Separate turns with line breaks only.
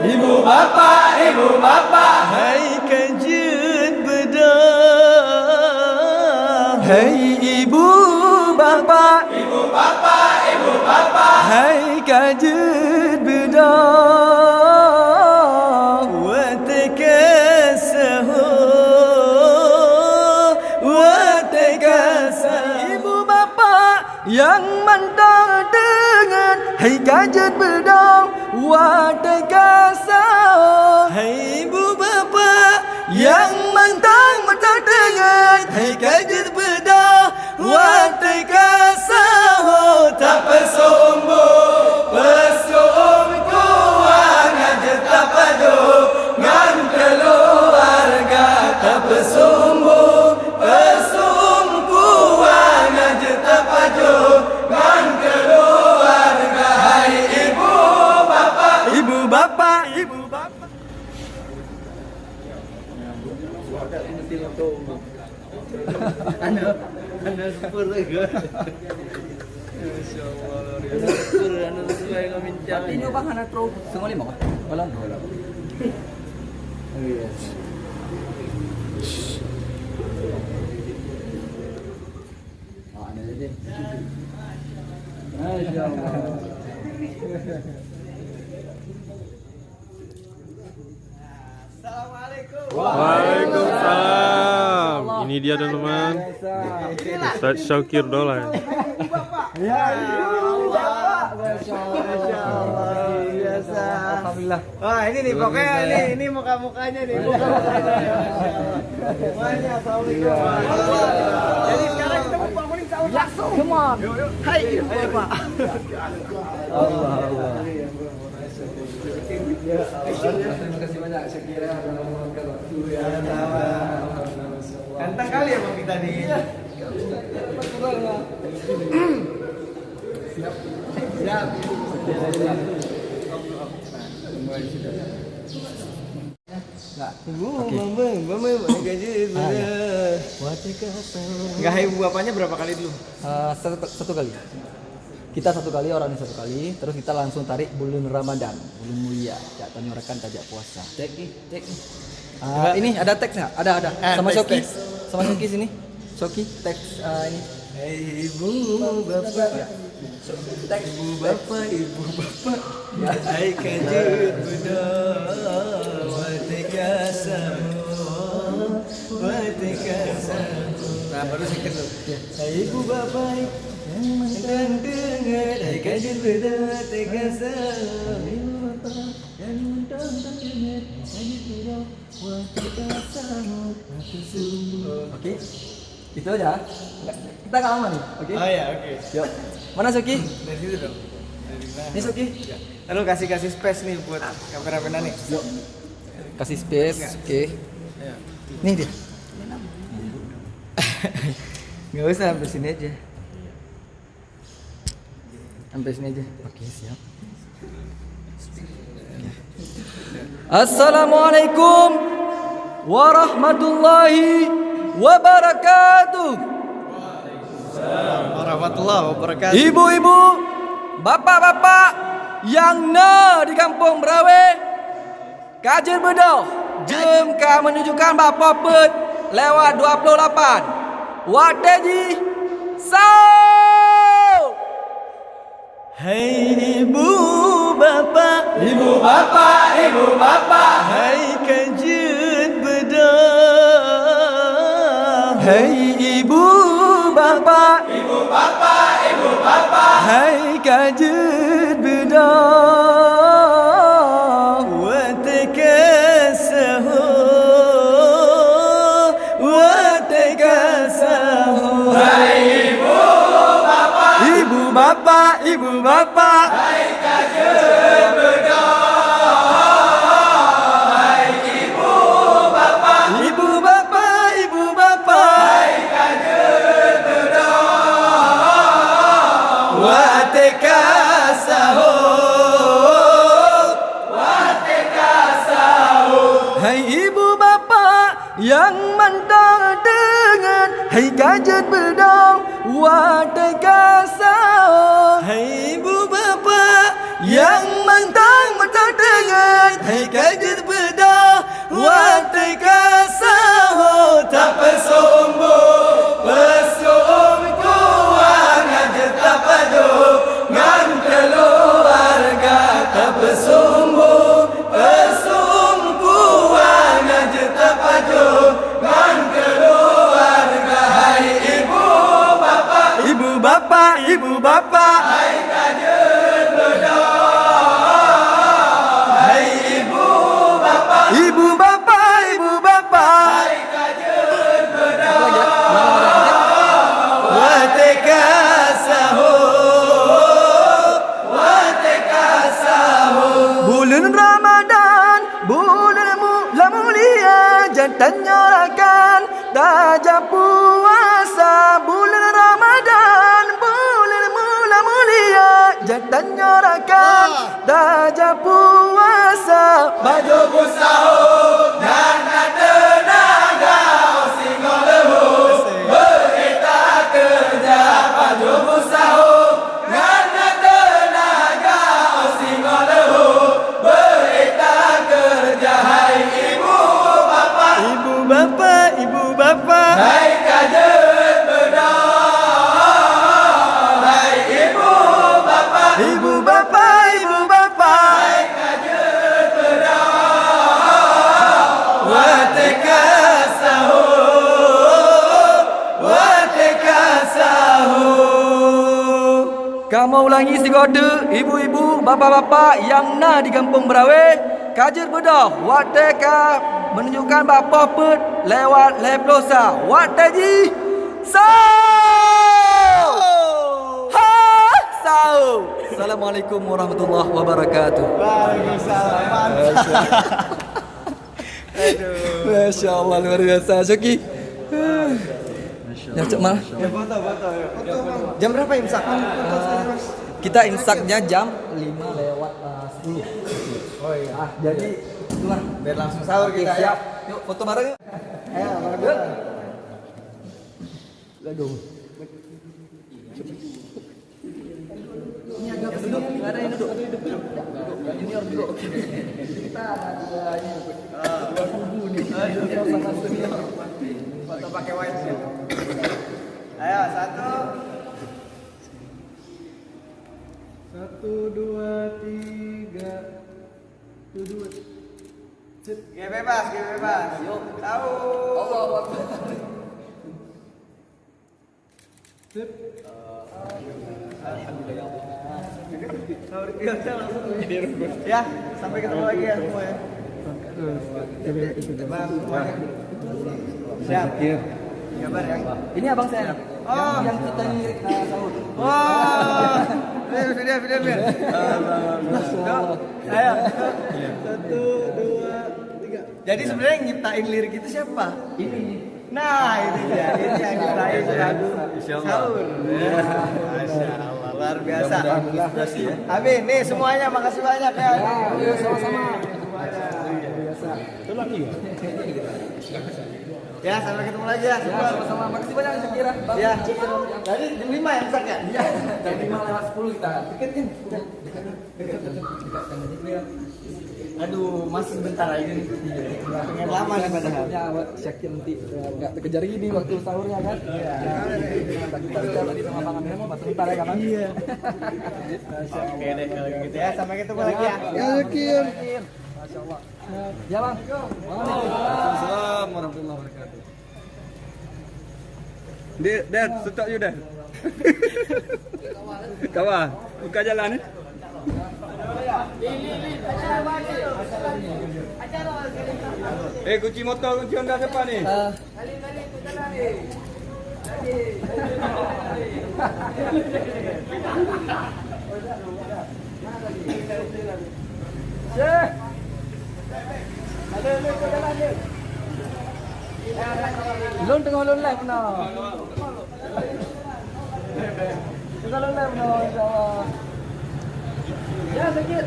ibu bapak, ibu bapak.
Hai kajut bedah.
Hai ibu bapak,
Ibu bapak, ibu bapak.
hai kajut bedah.
Watakasahu, watakasahu.
Ibu bapak yang mantap dengan hai kajut bedah. Watakasa.
Hai ibu bapak
Yang mentang-mentang dengan
hai kajut bedah. Watakasahu tak pesombo, pesum kuang aja tak padu. Ngan keluarga tak pesombo, pesum kuang aja tak padu. Ngan keluarga. Hai ibu bapak,
ibu bapak, ibu bapak.
Anda super ke? Masyaallah, super anda sesuai kau bincang.
Ini bang anak pro semua lima kan? Malam. Ah, ada deh. Masyaallah.
Waalaikumsalam. Ini dia teman-teman. Ustaz Syakir Dolan.
Ya, Allah. Masyaallah. Biasa. Alhamdulillah.
Wah ini nih pokoknya ini muka-mukanya nih. Semuanya assalamualaikum. Jadi sekarang kita mau bangunin sahur langsung.
Come on.
Hai Pak.
Allah.
Terima kasih banyak Syakira meluangkan waktu ya. Ganteng kali ya Bang kita nih. Siap. Siap. Enggak hai ibu bapaknya berapa kali dulu?
Satu kali. Kita satu kali, orang ini satu kali, terus kita langsung tarik bulan Ramadan, bulan mulia, ya menyuarakan tajak puasa.
Cek nih.
Ini ada teks nggak? Ada. Sama
teks,
Shoki,
teks.
sama Shoki sini. Shoki teks ini.
Hei ibu bapak,
Teks
ibu bapak, ya hai kajut bedah, watakasamu. Nah baru sikit tuh. Hai ibu bapak, yang mentang dengar, hai kajut bedah, watakasamu. Ibu bapak, yang mentang dengar, kajut bedah, watakasamu.
Oke. Itu aja. Kita nggak lama nih, oke?
Oh ya oke.
Yuk. Mana Shoki?
Dari situ dong. Dari mana?
Ini Shoki.
Lalu kasih space nih buat kamera nih.
Yuk. Kasih space, oke.
Ya.
Nih dia. Nggak usah, sampai sini aja. Sampai sini aja. Oke, siap. Assalamualaikum warahmatullahi wabarakatuh.
Warahmatullahi wabarakatuh.
Ibu-ibu, bapak-bapak yang di kampung Merawe, Kajen Bedoh, jem ka menunjukkan bapak pet lewat 28. Wateji sau.
Hai ibu bapak,
Ibu bapak, ibu bapak,
hai kajut bedah.
hai ibu bapak,
Ibu bapak, ibu bapak.
hai Kajen Bedoh.
Watakasahu, watakasahu. Hai ibu bapak,
Ibu bapak, ibu bapak,
hai kajut bedah. Hai ibu bapak,
ibu bapak, ibu bapak,
hai kajut bedah. Watakasahu, watakasahu.
hai ibu bapak yang mantap dengan hai Kajen Bedoh. Watakasa.
Hai ibu bapak
Yang mentang-mentang dengan
Hai kaget bedah Watika saho Tak pesombo Pesum kuang aja tak pado Ngan keluarga Tak pesombo Pesum kuang aja tak pado Ngan keluarga Hai ibu bapa Ibu bapa Ibu bapa Hai kajet bedah Ibu bapa, ibu bapa, hai kajen bedah, wateka saho, bulan Ramadan, bulan mulia, jantan nyorakan, tajam puasa, bulan Ramadan, bulan mulia, jantan nyorakan, tajam puasa, baju busaho dan tenaga singo lehus berita kerja baju busaho dan tenaga singo lehus berita kerja hai ibu bapa hai kajet bedah hai ibu bapa hai kajet bedah wateka saho. Kamu ulangi si kode ibu-ibu, bapa-bapa yang na di kampung Berawe. Kajet bedah wateka menunjukkan bapa pet lewat leplosa. Wataji sao. Ha sao. Assalamualaikum warahmatullahi wabarakatuh.
Waalaikumsalam.
Masya Allah luar biasa Syuki. Ya cok mal.
Ya foto.
Jam berapa imsak? Kita imsaknya jam 5:10.
Oh iya.
Jadi itulah
Biar langsung sahur
Oke,
kita ya.
siap. Yuk foto bareng yuk.
Ayo, bareng.
Aduh. Ini agak duduk. Ada yang duduk. Ini harus duduk. Kita ada ini.
Foto pakai white ya. Ayo, 1 2 3 duduk. Gak bebas. Yuk, tahu.
Allahu Akbar.
Ya, sampai ketemu lagi ya semua ya. Bang, semuanya. Siap. Kabar ya.
Ini abang saya.
Oh.
Yang kita ngirik sahur.
Wah. Video. Ayo. 1 2 3. Jadi sebenarnya yang nyiptain lirik itu siapa?
Ini.
Nah, ini dia. Ini yang nyiptain lagu sahur. Masya Allah, luar biasa. Amin. Nih semuanya makasih banyak ya.
Sama-sama.
Ya, sampai ketemu lagi ya.
Sama-sama. Makasih banyak Syakira.
Ya. Jadi jam 5 ya imsak ya?
Iya. Jam 5:10 kita. Deketin.
Aduh, masih bentar lagi nih. Pengen lama nih padahal.
Ya, Syakir nanti nggak terkejar ini waktu sahurnya kan? Iya. Kita sudah tadi sama Bang Amir mau bentar ya kapan? Iya.
Oke deh kalau gitu ya. Sampai ketemu lagi ya.
Ya, Syakir. Masya Allah. Ya Bang.
Waalaikumsalam warahmatullahi wabarakatuh.
Dad, stop you Dad. Kawan, buka jalan ni. Kunci motor, kunci Honda siapa ni?
Belum tengah belum live no. Tengah belum live no, insyaallah. Ya, sedikit.